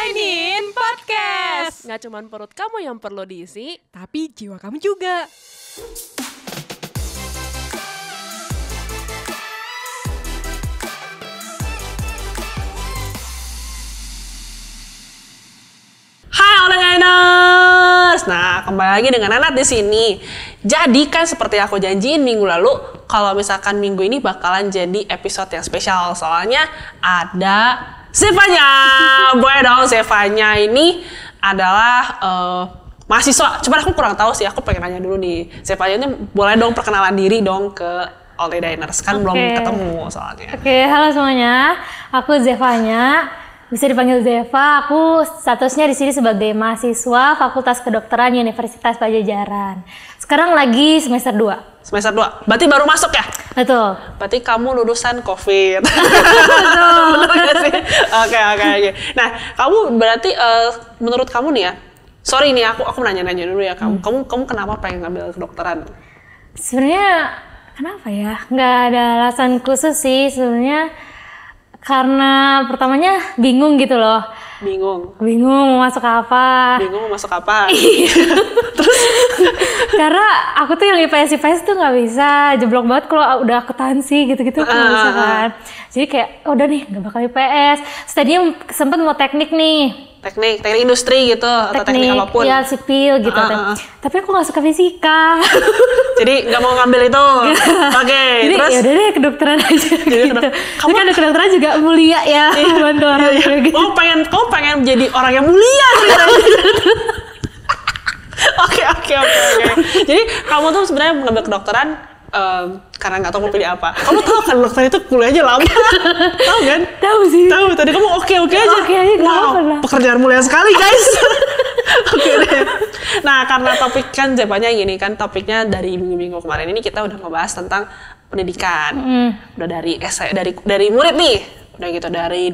Jainin Podcast. Nggak cuma perut kamu yang perlu diisi, tapi jiwa kamu juga. Hai Online-ers. Nah, kembali lagi dengan Nanat di sini. Jadi kan seperti aku janjiin minggu lalu, kalau misalkan minggu ini bakalan jadi episode yang spesial. Soalnya ada Zevanya. Boleh dong, Zevanya ini adalah mahasiswa. Cuman aku kurang tahu sih, aku pengen nanya dulu nih. Zevanya ini boleh dong perkenalan diri dong ke All Diners. Kan belum ketemu soalnya. Oke, halo semuanya. Aku Zevanya. Bisa dipanggil Zeva. Aku statusnya di sini sebagai mahasiswa Fakultas Kedokteran Universitas Pajajaran. Sekarang lagi semester 2. Semester 2. Berarti baru masuk ya? Betul. Berarti kamu lulusan COVID. Bener gak sih? Oke. Nah, kamu berarti menurut kamu nih ya, sorry nih aku nanya-nanya dulu ya kamu. Kamu kenapa pengen ngambil kedokteran? Sebenarnya kenapa ya? Nggak ada alasan khusus sih sebenarnya. Karena pertamanya bingung gitu loh. Bingung mau masuk apa. Terus? Karena aku tuh yang IPS tuh nggak bisa, jeblok banget kalau udah akuntansi gitu-gitu nggak bisa kan. Jadi kayak udah nih nggak bakal IPS. Tadinya sempet mau teknik nih. Teknik industri gitu atau teknik apapun. Ya sipil gitu. Tapi aku nggak suka fisika. Jadi nggak mau ngambil itu. Oke. Jadi terus? Yaudah deh kedokteran aja gitu. Kamu kan kedokteran juga mulia ya, bantu orang gitu. Kamu pengen jadi orang yang mulia ceritanya. Oke. Jadi kamu tuh sebenarnya mengambil kedokteran karena nggak tahu mau pilih apa. Kamu tahu kan dokter itu kuliahnya lama. Tahu kan? Tahu sih. Tahu. Tadi kamu oke aja. Oke aja. Wow, pekerjaan mulia sekali guys. Oke deh. Nah, karena topik kan Zevanya gini kan, topiknya dari minggu-minggu kemarin ini kita udah ngebahas tentang pendidikan. Udah dari murid nih, udah gitu dari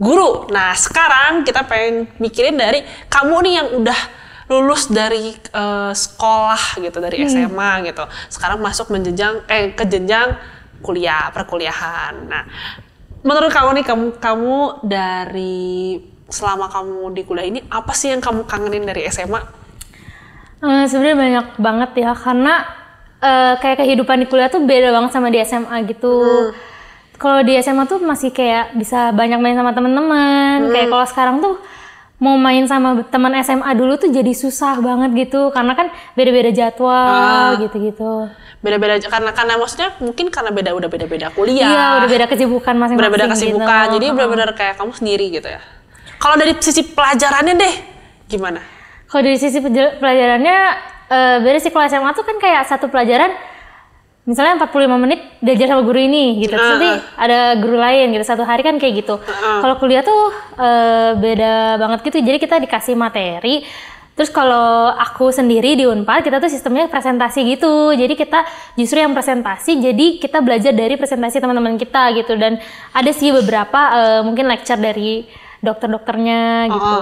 guru. Nah, sekarang kita pengen mikirin dari kamu nih yang udah lulus dari sekolah gitu, dari SMA gitu. Sekarang masuk ke jenjang perkuliahan. Nah, menurut kamu nih, kamu dari selama kamu di kuliah ini apa sih yang kamu kangenin dari SMA? Sebenarnya banyak banget ya, karena kayak kehidupan di kuliah tuh beda banget sama di SMA gitu. Kalau di SMA tuh masih kayak bisa banyak main sama teman-teman. Kayak kalau sekarang tuh mau main sama teman SMA dulu tuh jadi susah banget gitu, karena kan beda-beda jadwal gitu-gitu. Beda-beda karena maksudnya mungkin karena udah beda-beda kuliah. Iya, udah beda kesibukan masing-masing. Beda-beda kesibukan. Gitu. Jadi benar-benar kayak kamu sendiri gitu ya. Kalau dari sisi pelajarannya deh, gimana? Kalau dari sisi pelajarannya beda sih. Kalau SMA tuh kan kayak satu pelajaran misalnya 45 menit belajar sama guru ini gitu. Terus nanti ada guru lain gitu. Satu hari kan kayak gitu. Kalau kuliah tuh beda banget gitu. Jadi kita dikasih materi. Terus kalau aku sendiri di Unpad, kita tuh sistemnya presentasi gitu. Jadi kita justru yang presentasi, jadi kita belajar dari presentasi teman-teman kita gitu. Dan ada sih beberapa mungkin lecture dari dokter-dokternya gitu.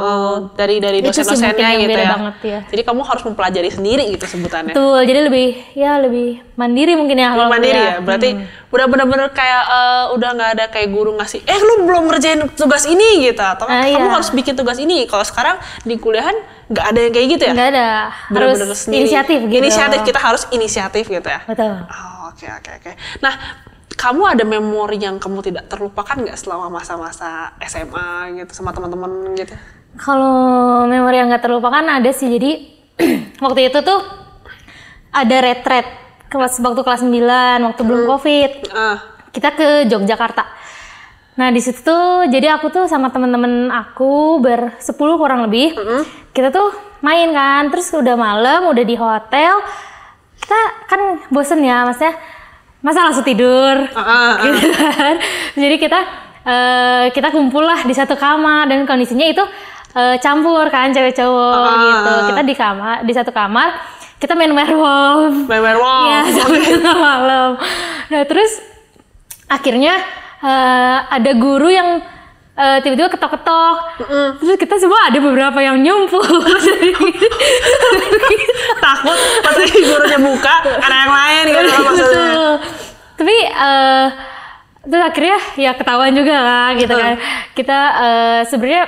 Dari dosen-dosennya gitu ya. Banget, ya. Jadi kamu harus mempelajari sendiri gitu sebutannya. Betul, jadi lebih mandiri mungkin ya. Lebih mandiri ya, berarti udah bener-bener kayak udah nggak ada kayak guru ngasih, lu belum ngerjain tugas ini gitu. Atau kamu harus bikin tugas ini. Kalau sekarang di kuliahan nggak ada yang kayak gitu ya? Nggak ada, harus inisiatif gitu. Inisiatif, kita harus inisiatif gitu ya? Betul. Oke. Nah, kamu ada memori yang kamu tidak terlupakan nggak selama masa-masa SMA gitu sama teman-teman gitu? Kalau memori yang nggak terlupakan ada sih. Jadi waktu itu tuh ada retret waktu kelas 9 waktu belum COVID. Kita ke Yogyakarta. Nah di situ tuh jadi aku tuh sama teman-teman aku ber-10 kurang lebih. Kita tuh main kan, terus udah malam, udah di hotel. Kita kan bosen ya, maksudnya masa langsung tidur gitu kan. Jadi kita kumpul lah di satu kamar, dan kondisinya itu campur kan cewek cowok gitu. Kita di satu kamar, kita main werewolf ya, sampai tengah malam. Nah terus akhirnya ada guru yang tiba-tiba ketok-ketok. Terus kita semua ada beberapa yang nyumpul. Takut pas gurunya buka ada yang lain gitu maksudnya. Tapi terus akhirnya ya ketahuan juga lah gitu kan. Kita sebenarnya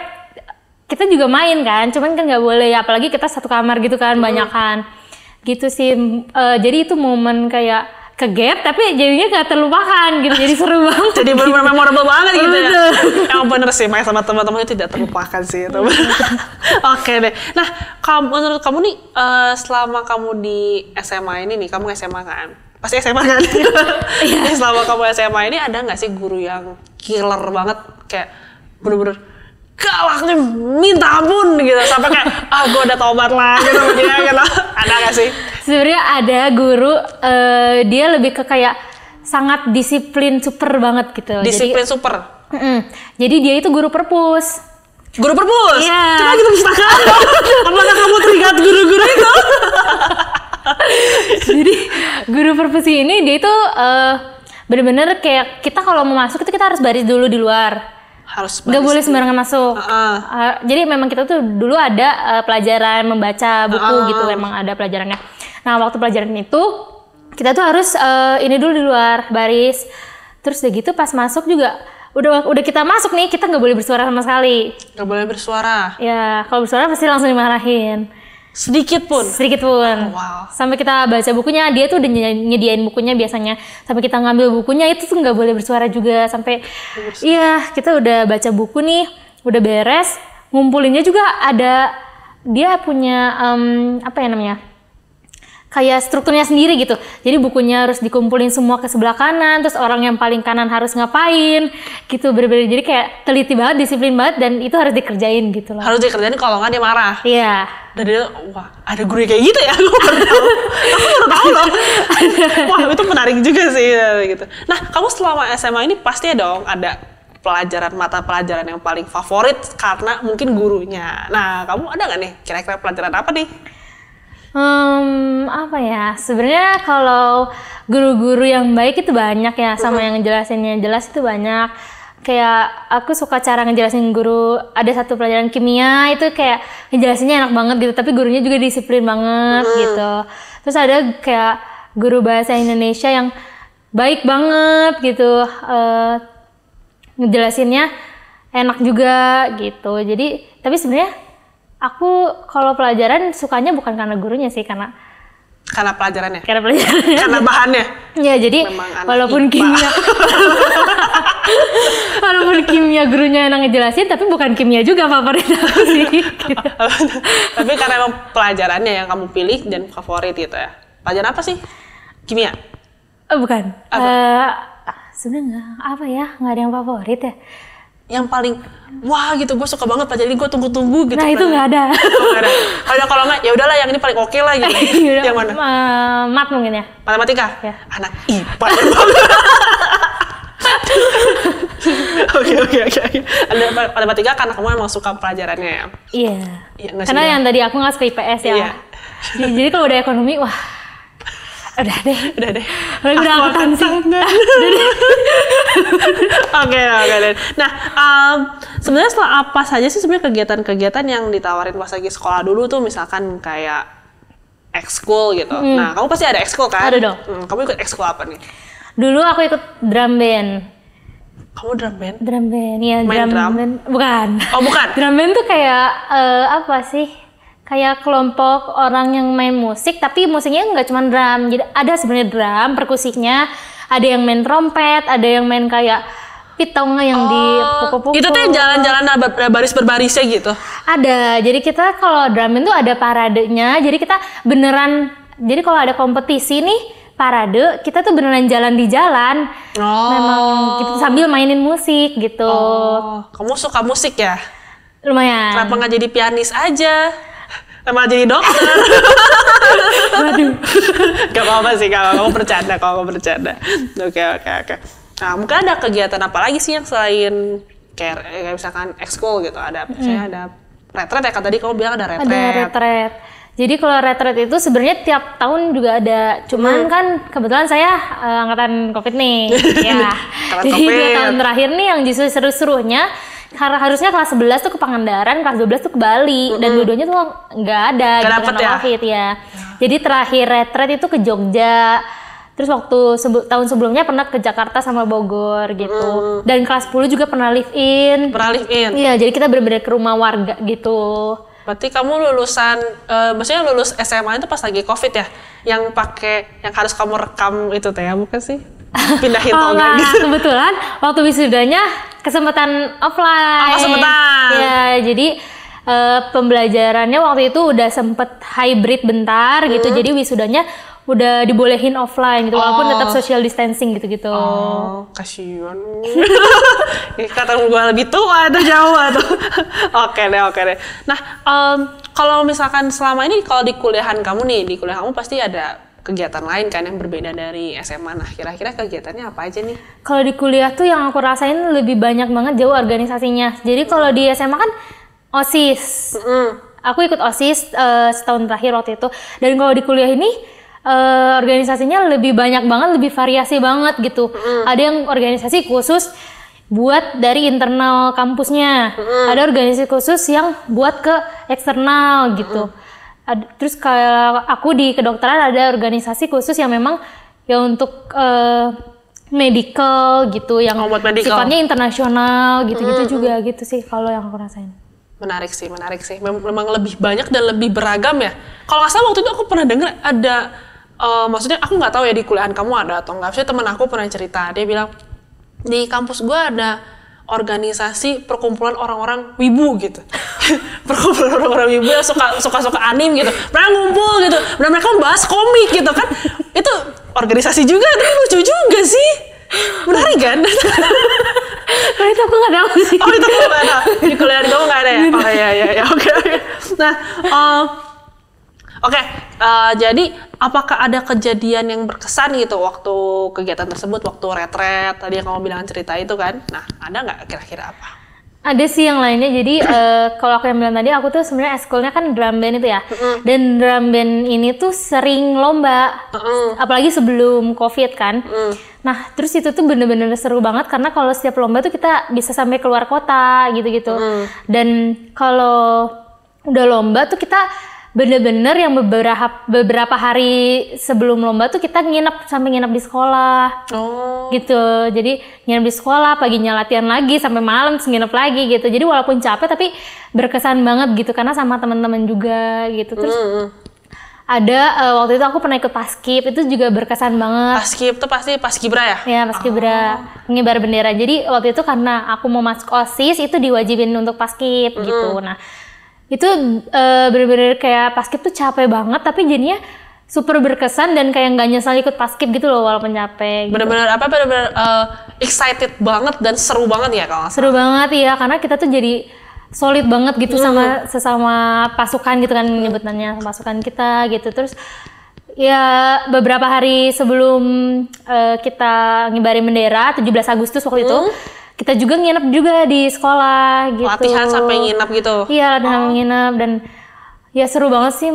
kita juga main kan, cuman kan nggak boleh, apalagi kita satu kamar gitu kan, banyakan gitu sih. Jadi itu momen kayak ke gap tapi jadinya nggak terlupakan gitu, jadi seru banget. Jadi benar-benar memorable banget gitu ya. Yang bener sih, main sama teman-teman itu tidak terlupakan sih itu. Oke deh. Nah, menurut kamu nih selama kamu di SMA ini nih, kamu SMA kan? Pasti SMA kan? Selama kamu SMA ini ada nggak sih guru yang killer banget, kayak bener-bener galaknya minta ampun gitu, sampai kayak gue udah tobat lah gitu sama dia gitu. Ada nggak sih? Sebenarnya ada guru, dia lebih ke kayak sangat disiplin super banget gitu. Disiplin super. Jadi dia itu guru perpus. Guru perpus? Iya. Coba kita pustakaan. Apakah kamu teringat guru-guru itu? Jadi guru perpus ini dia itu bener-bener kayak kita kalau mau masuk itu kita harus baris dulu di luar. Harus nggak boleh sembarangan masuk. Jadi memang kita tuh dulu ada pelajaran membaca buku gitu, memang ada pelajarannya. Nah waktu pelajaran itu kita tuh harus ini dulu di luar baris. Terus udah gitu pas masuk juga udah kita masuk nih, kita nggak boleh bersuara sama sekali. Nggak boleh bersuara. Ya kalau bersuara pasti langsung dimarahin. Sedikit pun? Sedikit pun. Wow. Sampai kita baca bukunya, dia tuh udah nyediain bukunya biasanya. Sampai kita ngambil bukunya itu tuh nggak boleh bersuara juga. Sampai iya kita udah baca buku nih, udah beres, ngumpulinnya juga ada, dia punya apa ya namanya, kayak strukturnya sendiri gitu. Jadi bukunya harus dikumpulin semua ke sebelah kanan, terus orang yang paling kanan harus ngapain gitu, bener-bener. Jadi kayak teliti banget, disiplin banget, dan itu harus dikerjain gitu loh. Harus dikerjain, kalau nggak dia marah. Iya. Dan dia, wah ada guru kayak gitu ya, aku baru tahu loh. Wah itu menarik juga sih gitu. Nah kamu selama SMA ini pasti dong ada mata pelajaran yang paling favorit karena mungkin gurunya. Nah kamu ada nggak nih kira-kira pelajaran apa nih? Apa ya, sebenarnya kalau guru-guru yang baik itu banyak ya, sama yang ngejelasinnya jelas itu banyak. Kayak aku suka cara ngejelasin guru, ada satu pelajaran kimia itu kayak ngejelasinnya enak banget gitu, tapi gurunya juga disiplin banget gitu. Terus ada kayak guru bahasa Indonesia yang baik banget gitu, ngejelasinnya enak juga gitu. Jadi tapi sebenarnya aku kalau pelajaran sukanya bukan karena gurunya sih, karena pelajarannya. Karena bahannya. Ya jadi walaupun kimia walaupun kimia gurunya enak ngejelasin, tapi bukan kimia juga favorit aku sih. Gitu. Tapi karena emang pelajarannya yang kamu pilih dan favorit gitu ya. Pelajaran apa sih? Kimia? Bukan. Sebenarnya apa ya, nggak ada yang favorit ya. Yang paling wah gitu, gue suka banget pelajaran ini, gue tunggu-tunggu gitu. Nah itu nggak ada. Kalau nggak ya udahlah yang ini paling oke lah gitu. Yang mana? Mat mungkin ya. Matematika. Ya. Anak IPA. Oke. Ada matematika karena kamu emang suka pelajarannya ya. Iya. Karena yang tadi aku nggak suka IPS ya. Iya. Jadi kalau udah ekonomi, wah. Udah deh. Udah angkatan sih. Oke deh. Nah, sebenarnya setelah apa saja sih sebenarnya kegiatan-kegiatan yang ditawarin pas lagi sekolah dulu tuh, misalkan kayak ekskul gitu. Nah, kamu pasti ada ekskul kan? Ada dong. Kamu ikut ekskul apa nih? Dulu aku ikut drum band. Kamu drum band? Drum band, ya. Main drum band. Bukan. Oh bukan? Drum band tuh kayak apa sih? Kayak kelompok orang yang main musik, tapi musiknya nggak cuma drum. Jadi ada sebenarnya drum, perkusinya, ada yang main trompet, ada yang main kayak pitong yang dipukul-pukul. Itu tuh jalan-jalan baris berbarisnya gitu? Ada. Jadi kita kalau drum band tuh ada paradenya. Jadi kita beneran, jadi kalau ada kompetisi nih, parade, kita tuh beneran jalan di jalan. Memang gitu, sambil mainin musik gitu. Kamu suka musik ya? Lumayan. Kenapa nggak jadi pianis aja? Sama jadi dokter. Waduh. Gak apa-apa sih, kalau kamu bercanda. Oke. Nah, mungkin ada kegiatan apa lagi sih yang selain kayak misalkan ekskul gitu? Ada misalnya ada retret ya, kan tadi kamu bilang ada retret. Ada retret. Jadi kalau retret itu sebenarnya tiap tahun juga ada. Cuman kan kebetulan saya angkatan COVID nih. Ya. Jadi 2 tahun terakhir nih yang justru seru-serunya, harusnya kelas 11 tuh ke Pangandaran, kelas 12 tuh ke Bali, dan dua-duanya tuh nggak ada gitu, karena COVID ya. Jadi terakhir retret itu ke Jogja, Terus waktu tahun sebelumnya pernah ke Jakarta sama Bogor gitu. Dan kelas 10 juga pernah live in. Pernah live in? Iya, jadi kita bener-bener ke rumah warga gitu. Berarti kamu lulusan, maksudnya lulus SMA itu pas lagi COVID ya? Yang pakai, yang harus kamu rekam itu teh ya, bukan sih? Pindahin oh enggak gitu? Kebetulan waktu wisudanya kesempatan offline. Oh, kesempatan. Ya, jadi pembelajarannya waktu itu udah sempet hybrid bentar gitu, jadi wisudanya udah dibolehin offline gitu, walaupun tetap social distancing gitu-gitu. Oh, kasihan. Kata gue lebih tua atau jauh tuh. Oke deh. Nah, kalau misalkan selama ini kalau di kuliahan kamu nih, di kuliah kamu pasti ada kegiatan lain kan yang berbeda dari SMA. Nah, kira-kira kegiatannya apa aja nih? Kalau di kuliah tuh yang aku rasain lebih banyak banget jauh organisasinya. Jadi kalau di SMA kan OSIS. Aku ikut OSIS setahun terakhir waktu itu. Dan kalau di kuliah ini organisasinya lebih banyak banget, lebih variasi banget gitu. Ada yang organisasi khusus buat dari internal kampusnya. Ada organisasi khusus yang buat ke eksternal gitu. Terus kalau aku di kedokteran ada organisasi khusus yang memang ya untuk medical gitu, yang sifatnya internasional gitu-gitu juga gitu sih kalau yang aku rasain. Menarik sih. Memang lebih banyak dan lebih beragam ya. Kalau nggak salah waktu itu aku pernah dengar ada, maksudnya aku nggak tahu ya di kuliahan kamu ada atau nggak. Maksudnya teman aku pernah cerita, dia bilang di kampus gue ada organisasi perkumpulan orang-orang wibu gitu. Perkumpulan orang-orang wibu yang suka anim gitu. Mereka ngumpul gitu. Dan mereka membahas komik gitu kan. Itu organisasi juga, tapi lucu juga sih. Menarik kan? Nah, itu aku nggak tahu sih. Oh, itu aku nggak tahu. Di kuliah kamu nggak ada ya? Oh iya. Oke. Nah, jadi apakah ada kejadian yang berkesan gitu waktu kegiatan tersebut, waktu retret tadi yang kamu bilang cerita itu kan? Nah, ada nggak kira-kira apa? Ada sih yang lainnya. Jadi kalau aku yang bilang tadi, aku tuh sebenarnya eskulnya kan drum band itu ya. Dan drum band ini tuh sering lomba, apalagi sebelum COVID kan. Nah, terus itu tuh bener-bener seru banget karena kalau setiap lomba tuh kita bisa sampai keluar kota gitu-gitu. Dan kalau udah lomba tuh kita bener-bener yang beberapa hari sebelum lomba tuh kita sampai nginep di sekolah. Gitu. Jadi nginep di sekolah, paginya latihan lagi sampai malam terus nginep lagi gitu. Jadi walaupun capek tapi berkesan banget gitu karena sama teman-teman juga gitu. Terus ada waktu itu aku pernah ikut Paskib, itu juga berkesan banget. Paskib tuh pasti Paskibra ya? Ya, Paskibra, pengibar bendera. Jadi waktu itu karena aku mau masuk OSIS itu diwajibin untuk Paskib gitu. Nah, itu bener-bener kayak Paskib tuh capek banget tapi jadinya super berkesan dan kayak nggak nyesal ikut Paskib gitu loh walaupun capek gitu. Bener-bener excited banget dan seru banget ya kalau nggak salah. Seru banget ya karena kita tuh jadi solid banget gitu sama sesama pasukan gitu kan nyebutannya, pasukan kita gitu. Terus ya beberapa hari sebelum kita ngibarin bendera 17 Agustus waktu itu kita juga nginep juga di sekolah gitu. Latihan sampai nginep gitu? Iya, latihan sampai nginep dan ya seru banget sih,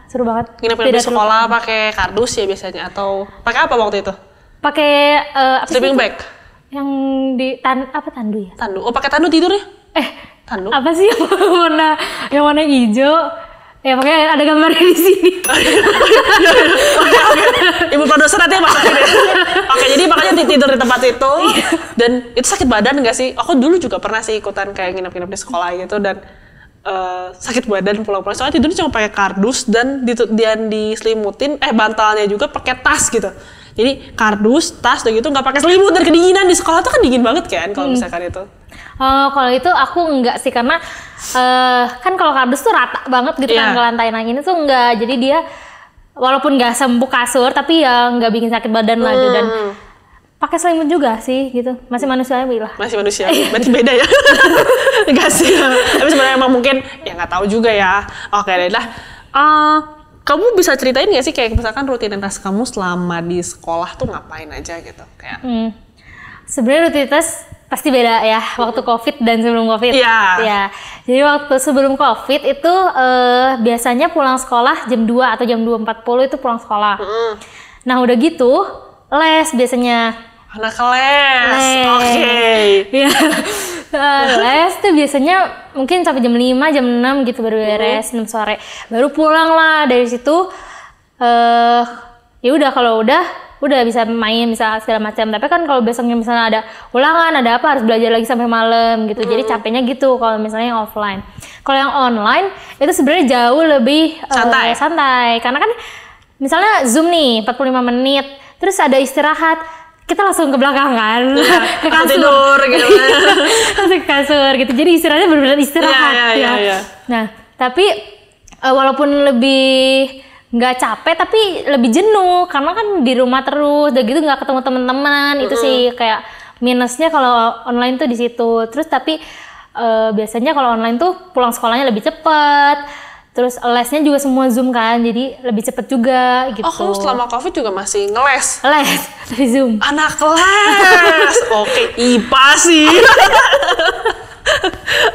seru banget. Nginep di sekolah pakai kardus ya biasanya atau pakai apa waktu itu? Pakai sleeping bag? Yang di tandu ya? Tandu. Oh, pakai tandu tidur ya? Tandu. Apa sih yang warna hijau? Ya pokoknya ada gambarnya di sini. Ibu produser nanti masukin ya. Oke, jadi makanya tidur di tempat itu. Dan itu sakit badan nggak sih? Aku dulu juga pernah sih ikutan kayak nginep-nginep di sekolah gitu dan sakit badan pulang-pulang. Soalnya tidurnya cuma pakai kardus dan diselimutin bantalnya juga pakai tas gitu. Jadi kardus, tas udah gitu nggak pakai selimut dan kedinginan di sekolah tuh kan dingin banget kan kalau misalkan itu. Kalau itu aku enggak sih karena kan kalau kardus tuh rata banget gitu kan ke lantai. Nah ini tuh enggak, jadi dia walaupun nggak sempuk kasur tapi ya nggak bikin sakit badan lagi dan pakai selimut juga sih gitu. Masih manusiawi lah. Masih manusiawi, berarti beda ya? Enggak sih, tapi sebenarnya emang mungkin ya nggak tahu juga ya. Oke deh lah. Kamu bisa ceritain nggak sih kayak misalkan rutinitas kamu selama di sekolah tuh ngapain aja gitu kayak? Sebenarnya rutinitas pasti beda ya waktu COVID dan sebelum COVID. Iya. Ya. Jadi waktu sebelum COVID itu biasanya pulang sekolah jam 2 atau jam 2.40 itu pulang sekolah. Nah udah gitu les biasanya. Anak les. Oke. Les tuh biasanya mungkin sampai jam 5, jam 6 gitu baru beres, 6 sore. Baru pulang lah dari situ. Ya udah kalau udah udah bisa main, bisa segala macam. Tapi kan kalau besoknya misalnya ada ulangan, ada apa, harus belajar lagi sampai malam gitu. Jadi capeknya gitu kalau misalnya yang offline. Kalau yang online itu sebenarnya jauh lebih santai. Karena kan misalnya Zoom nih 45 menit, terus ada istirahat, kita langsung ke belakang kan, ke kasur, tidur gitu. langsung ke kasur gitu. Jadi istirahatnya benar-benar istirahat ya. Nah, tapi walaupun lebih nggak capek, tapi lebih jenuh karena kan di rumah terus, udah gitu nggak ketemu teman-teman. Itu sih kayak minusnya kalau online tuh di situ. Terus tapi biasanya kalau online tuh pulang sekolahnya lebih cepat. Terus lesnya juga semua Zoom kan, jadi lebih cepet juga gitu. Oh, kamu selama COVID juga masih ngeles? Les dari Zoom. Anak les. Oke, IPA sih.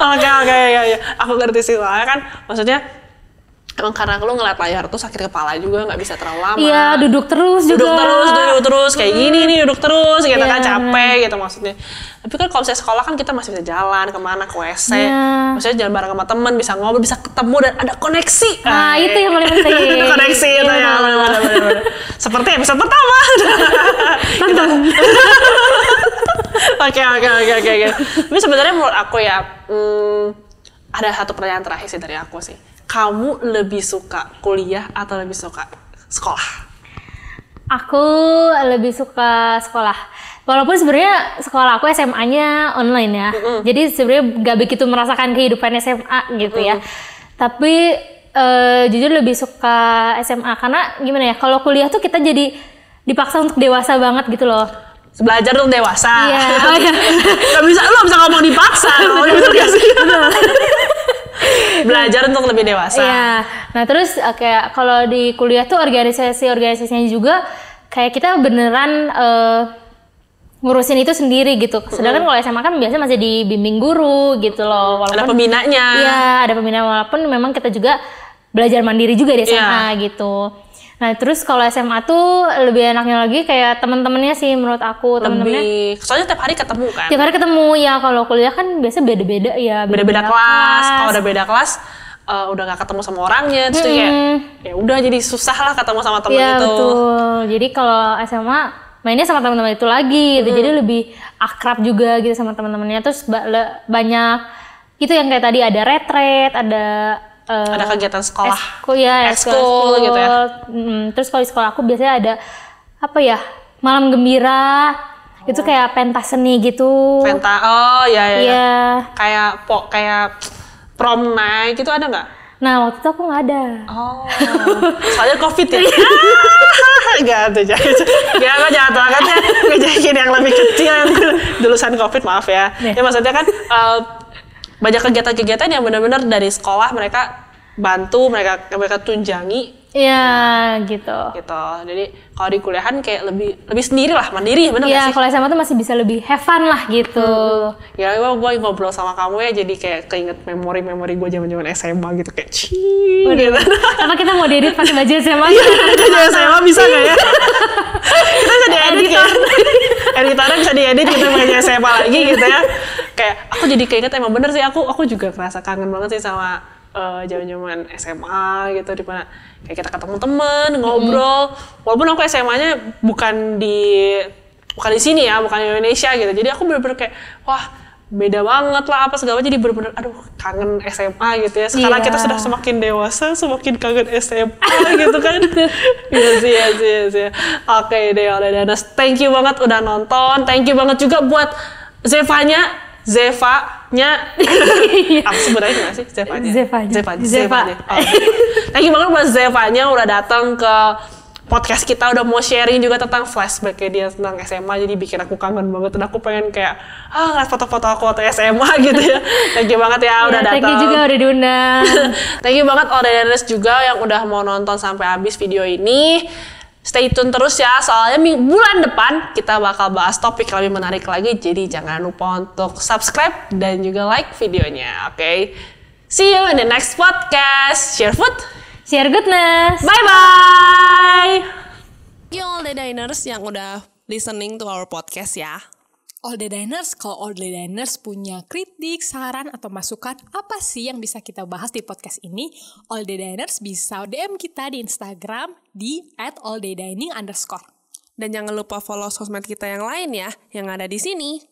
Oke, ya. Aku ngerti sih, soalnya kan maksudnya emang karena lu ngeliat layar tuh sakit kepala juga, nggak bisa terlalu lama. Iya, duduk terus duduk terus kayak gini nih, duduk terus gitu kan, capek gitu maksudnya. Tapi kan kalau misalnya sekolah kan kita masih bisa jalan kemana, ke WC, maksudnya jalan bareng sama teman, bisa ngobrol, bisa ketemu dan ada koneksi. Nah, itu yang paling penting. Ada koneksi itu ya, benar. Seperti episode pertama. Tonton. Oke. Tapi sebenarnya menurut aku ya, ada satu pertanyaan terakhir sih dari aku sih. Kamu lebih suka kuliah atau lebih suka sekolah? Aku lebih suka sekolah. Walaupun sebenarnya sekolah aku SMA-nya online ya. Jadi sebenarnya nggak begitu merasakan kehidupan SMA gitu ya. Tapi jujur lebih suka SMA karena gimana ya? Kalau kuliah tuh kita jadi dipaksa untuk dewasa banget gitu loh. Belajar untuk dewasa. Iya. Gak bisa, lo bisa ngomong dipaksa. Betul gak sih? Belajar untuk lebih dewasa. Iya. Nah terus kayak kalau di kuliah tuh organisasinya juga kayak kita beneran ngurusin itu sendiri gitu. Sedangkan kalau SMA kan biasanya masih dibimbing guru gitu loh. Walaupun, ada pembinanya. Iya, ada pembina, walaupun memang kita juga belajar mandiri juga di SMA gitu. Nah terus kalau SMA tuh lebih enaknya lagi kayak teman-temannya sih menurut aku, teman-temannya. Soalnya tiap hari ketemu kan. Tiap hari ketemu ya. Kalau kuliah kan biasa beda-beda ya. Beda-beda kelas. Kalau udah beda kelas, udah gak ketemu sama orangnya. Terus kayak ya udah jadi susah lah ketemu sama teman itu. Betul. Jadi kalau SMA mainnya sama teman-teman itu lagi. Gitu. Jadi lebih akrab juga gitu sama teman-temannya. Terus banyak itu yang kayak tadi ada retret, ada kegiatan sekolah, ekskul gitu ya. Terus kalau di sekolah aku biasanya ada apa ya, malam gembira, itu kayak pentas seni gitu. Iya. Kayak prom night gitu ada nggak? Nah waktu itu aku nggak ada. Oh, soalnya COVID ya. Nggak ada, jangan banget ya, ngejakin yang lebih kecil yang lulusan COVID, maaf ya. Ya maksudnya kan. Banyak kegiatan-kegiatan yang benar-benar dari sekolah mereka bantu, mereka tunjangi. Iya, gitu. Jadi kalau di kuliahan kayak lebih sendiri lah, mandiri, benar nggak sih? Iya, kalau SMA tuh masih bisa lebih have fun lah gitu. Ya, gue ngobrol sama kamu ya, jadi kayak keinget memori-memori gue zaman SMA gitu, kayak gitu. Apa kita mau diedit pakai baju SMA? Iya, baju SMA bisa nggak ya? Kita bisa diedit ya. Editornya bisa diedit kita pakai SMA lagi gitu ya. Kayak aku jadi keinget emang bener sih, aku juga ngerasa kangen banget sih sama zaman-zaman SMA gitu, di mana kayak kita ketemu temen, ngobrol. Walaupun aku SMA-nya bukan di sini ya, bukan di Indonesia gitu. Jadi aku bener-bener kayak wah, beda banget lah apa segala, jadi bener-bener aduh kangen SMA gitu ya. Sekarang kita sudah semakin dewasa, semakin kangen SMA gitu kan. Iya sih. Oke deh, thank you banget udah nonton. Thank you banget juga buat Zevanya. Apa sebenarnya nggak sih Zevanya? Oh. Thank you banget buat Zevanya udah datang ke podcast kita, udah mau sharing juga tentang flashback-nya dia tentang SMA, jadi bikin aku kangen banget dan aku pengen kayak ngeliat foto-foto aku waktu SMA gitu ya. Thank you banget ya udah datang. Thank you juga udah diundang. Thank you banget Ordenes juga yang udah mau nonton sampai habis video ini. Stay tune terus ya, soalnya bulan depan kita bakal bahas topik lebih menarik lagi, jadi jangan lupa untuk subscribe dan juga like videonya, oke? See you in the next podcast. Share food, share goodness. Bye-bye! Thank you all the diners yang udah listening to our podcast ya. All the Diners, kalau All the Diners punya kritik, saran, atau masukan apa sih yang bisa kita bahas di podcast ini, All the Diners bisa DM kita di Instagram di @allthedining_. Dan jangan lupa follow sosmed kita yang lain ya, yang ada di sini.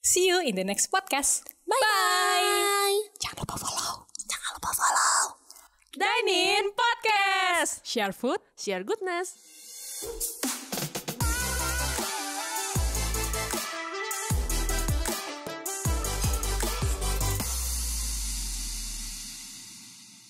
See you in the next podcast. Bye. Jangan lupa follow. Dine In Podcast. Share food. Share goodness.